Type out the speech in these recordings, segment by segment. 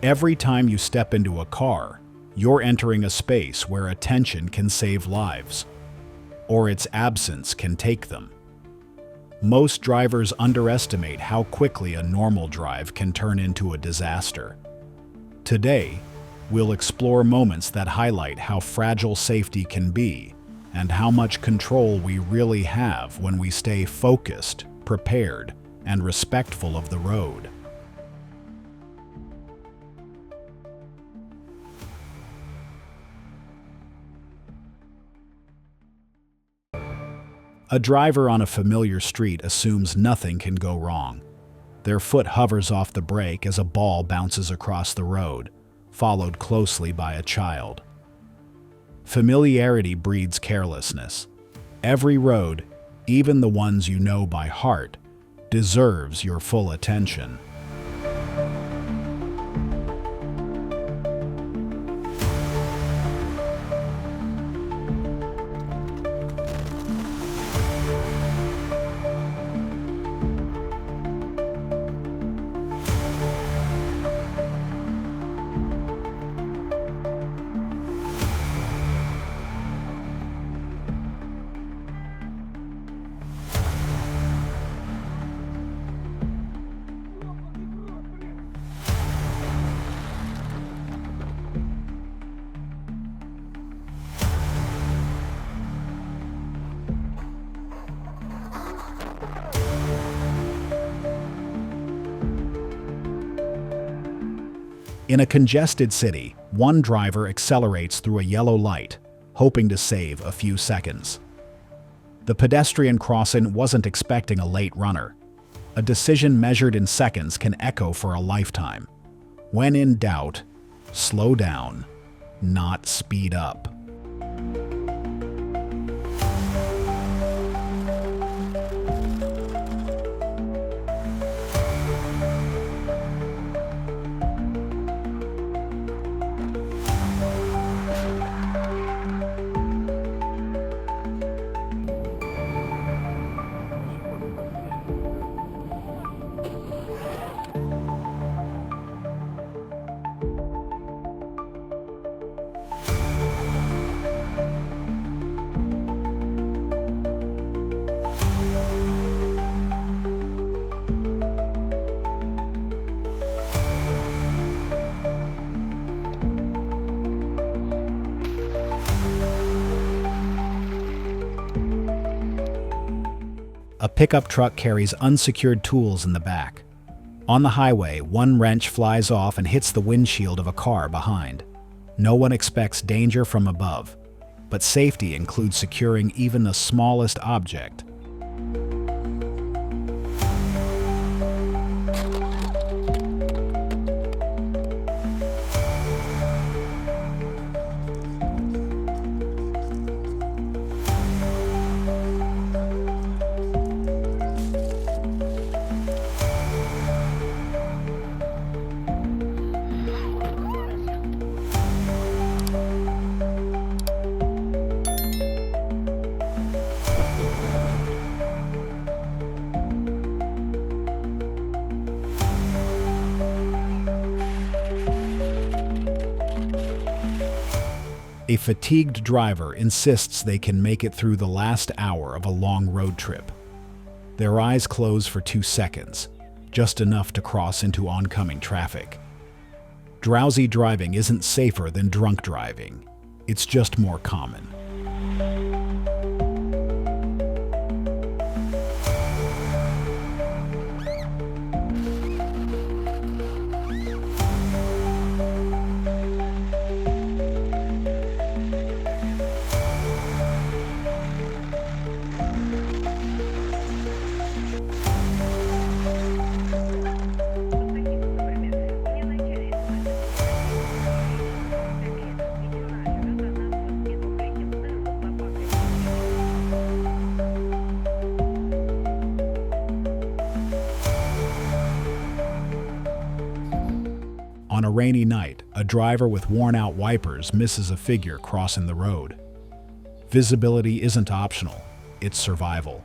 Every time you step into a car, you're entering a space where attention can save lives, or its absence can take them. Most drivers underestimate how quickly a normal drive can turn into a disaster. Today, we'll explore moments that highlight how fragile safety can be and how much control we really have when we stay focused, prepared, and respectful of the road. A driver on a familiar street assumes nothing can go wrong. Their foot hovers off the brake as a ball bounces across the road, followed closely by a child. Familiarity breeds carelessness. Every road, even the ones you know by heart, deserves your full attention. In a congested city, one driver accelerates through a yellow light, hoping to save a few seconds. The pedestrian crossing wasn't expecting a late runner. A decision measured in seconds can echo for a lifetime. When in doubt, slow down, not speed up. A pickup truck carries unsecured tools in the back. On the highway, one wrench flies off and hits the windshield of a car behind. No one expects danger from above, but safety includes securing even the smallest object. A fatigued driver insists they can make it through the last hour of a long road trip. Their eyes close for 2 seconds, just enough to cross into oncoming traffic. Drowsy driving isn't safer than drunk driving. It's just more common. On a rainy night, a driver with worn-out wipers misses a figure crossing the road. Visibility isn't optional, it's survival.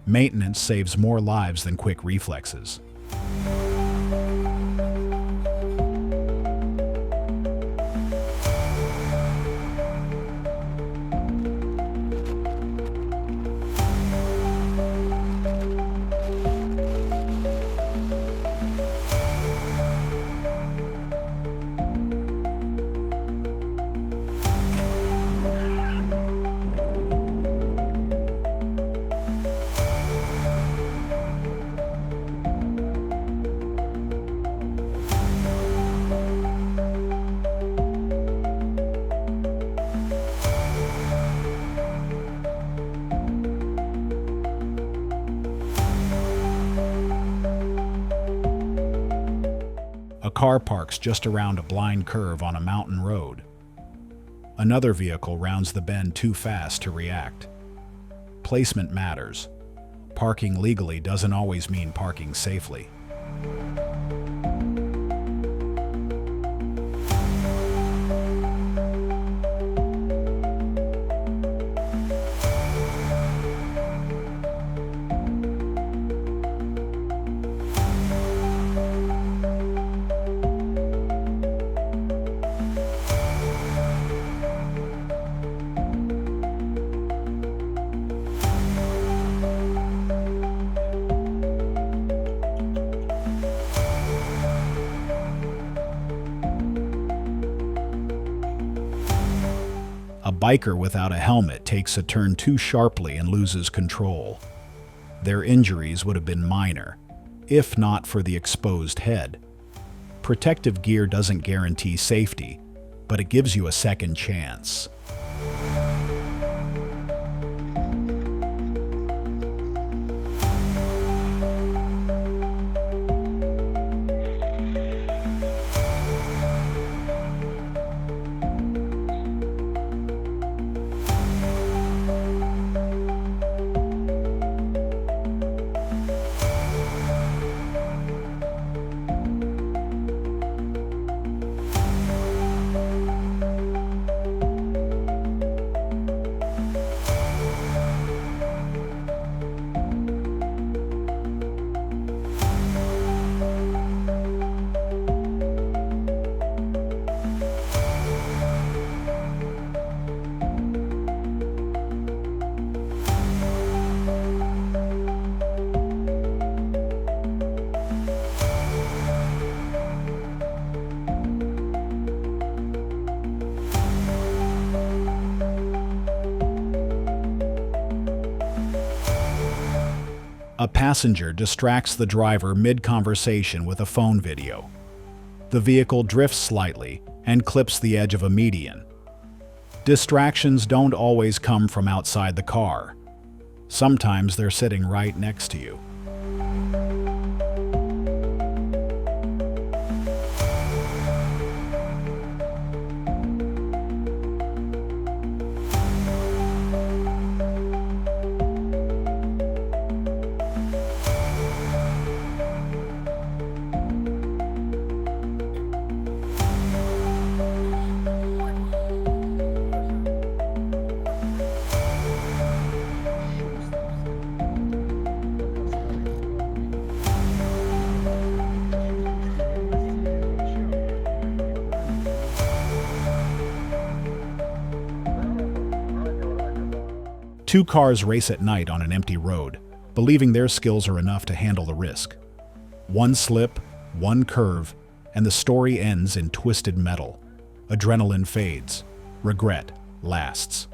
Maintenance saves more lives than quick reflexes. car parks just around a blind curve on a mountain road. Another vehicle rounds the bend too fast to react. Placement matters. Parking legally doesn't always mean parking safely. A biker without a helmet takes a turn too sharply and loses control. Their injuries would have been minor, if not for the exposed head. Protective gear doesn't guarantee safety, but it gives you a second chance. A passenger distracts the driver mid-conversation with a phone video. The vehicle drifts slightly and clips the edge of a median. Distractions don't always come from outside the car. Sometimes they're sitting right next to you. Two cars race at night on an empty road, believing their skills are enough to handle the risk. One slip, one curve, and the story ends in twisted metal. Adrenaline fades. Regret lasts.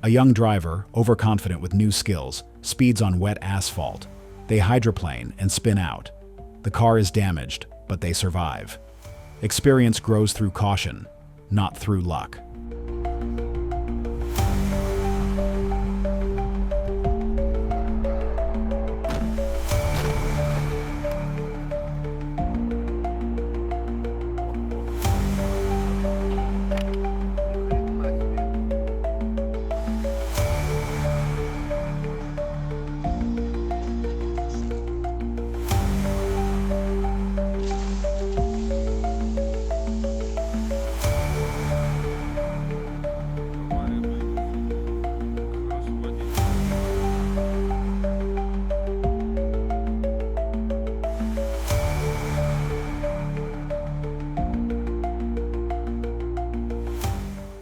A young driver, overconfident with new skills, speeds on wet asphalt. They hydroplane and spin out. The car is damaged, but they survive. Experience grows through caution, not through luck.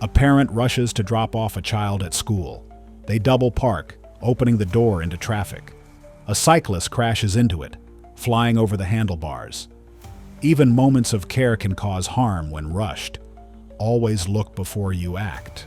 A parent rushes to drop off a child at school. They double park, opening the door into traffic. A cyclist crashes into it, flying over the handlebars. Even moments of care can cause harm when rushed. Always look before you act.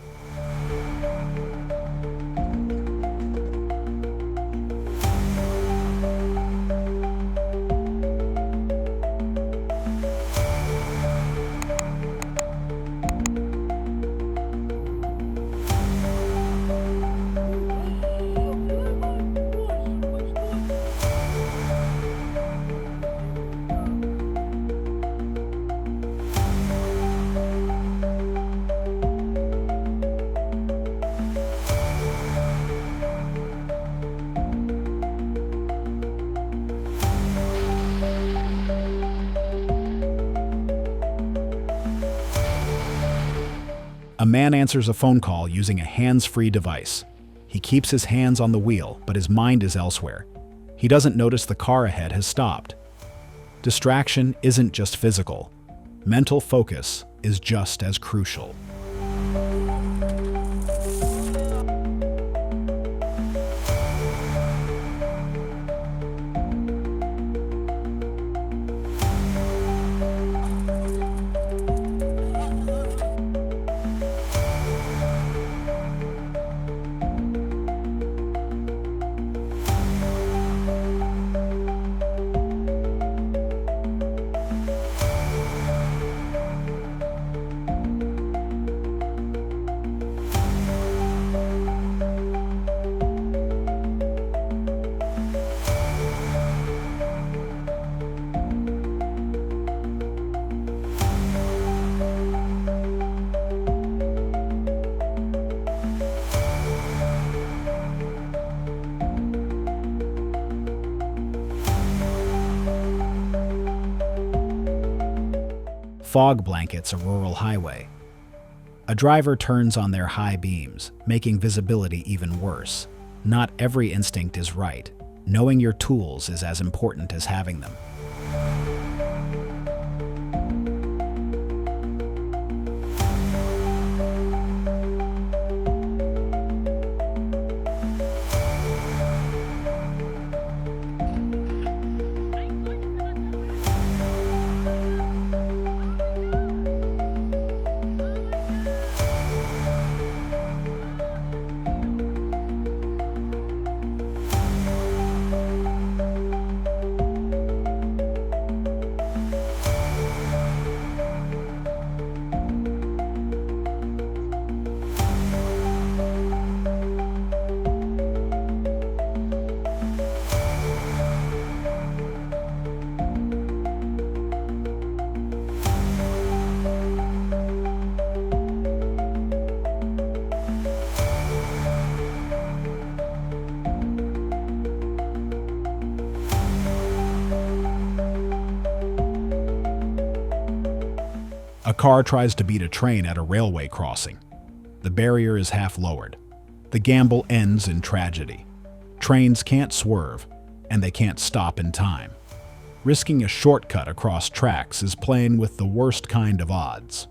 A man answers a phone call using a hands-free device. He keeps his hands on the wheel, but his mind is elsewhere. He doesn't notice the car ahead has stopped. Distraction isn't just physical. Mental focus is just as crucial. Fog blankets a rural highway. A driver turns on their high beams, making visibility even worse. Not every instinct is right. Knowing your tools is as important as having them. A car tries to beat a train at a railway crossing. The barrier is half lowered. The gamble ends in tragedy. Trains can't swerve, and they can't stop in time. Risking a shortcut across tracks is playing with the worst kind of odds.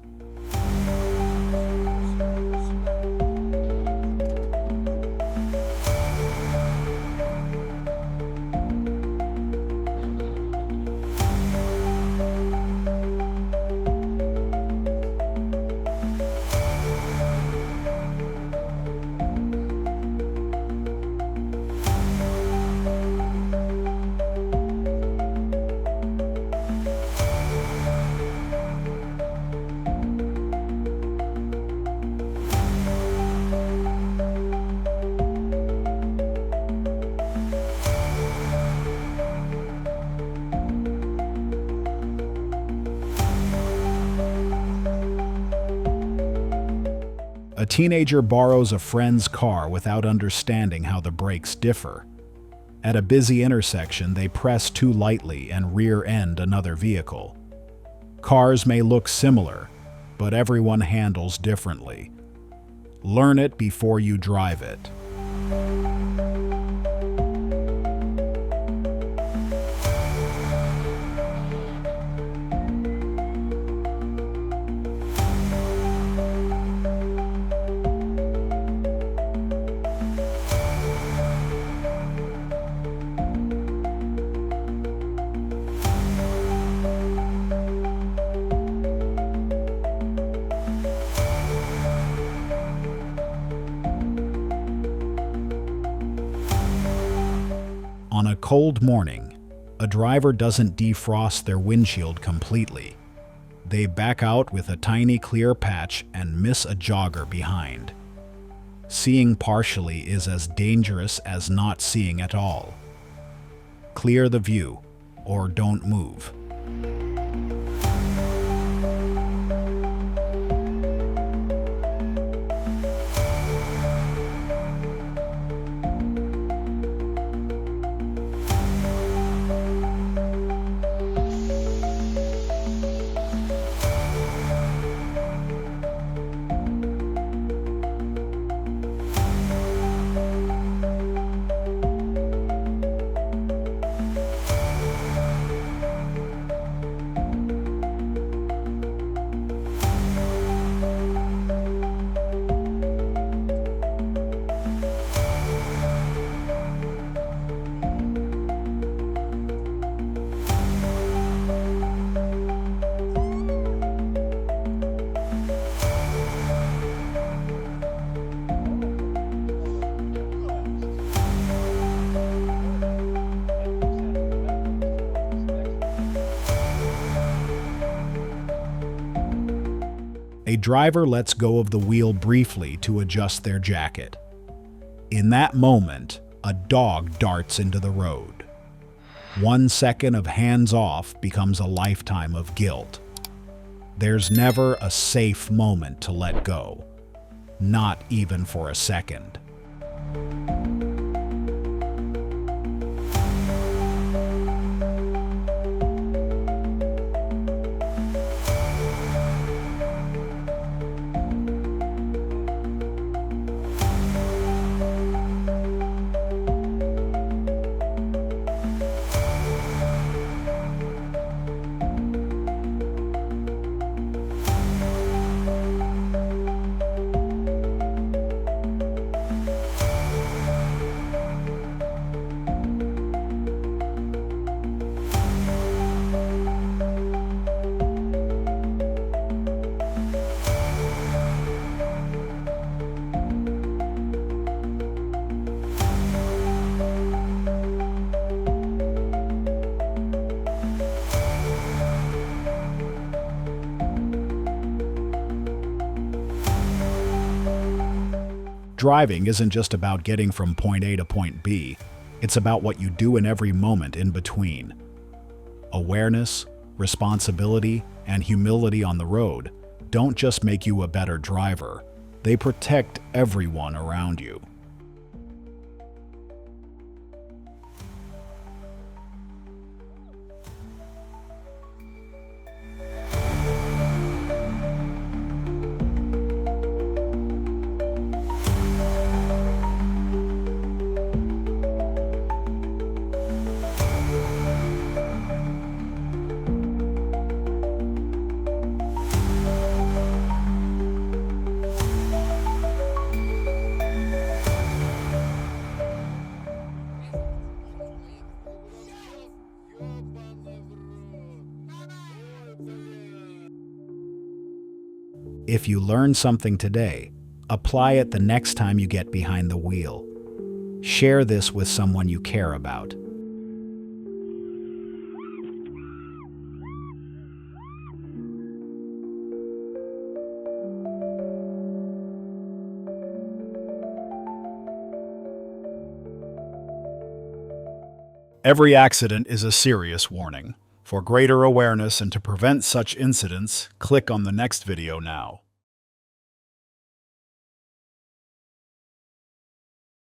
A teenager borrows a friend's car without understanding how the brakes differ. At a busy intersection, they press too lightly and rear-end another vehicle. Cars may look similar, but everyone handles differently. Learn it before you drive it. cold morning, a driver doesn't defrost their windshield completely. They back out with a tiny clear patch and miss a jogger behind. Seeing partially is as dangerous as not seeing at all. Clear the view, or don't move. A driver lets go of the wheel briefly to adjust their jacket. In that moment, a dog darts into the road. 1 second of hands off becomes a lifetime of guilt. There's never a safe moment to let go, not even for a second. Driving isn't just about getting from point A to point B, it's about what you do in every moment in between. Awareness, responsibility, and humility on the road don't just make you a better driver, they protect everyone around you. If you learn something today, apply it the next time you get behind the wheel. Share this with someone you care about. Every accident is a serious warning. For greater awareness and to prevent such incidents, click on the next video now.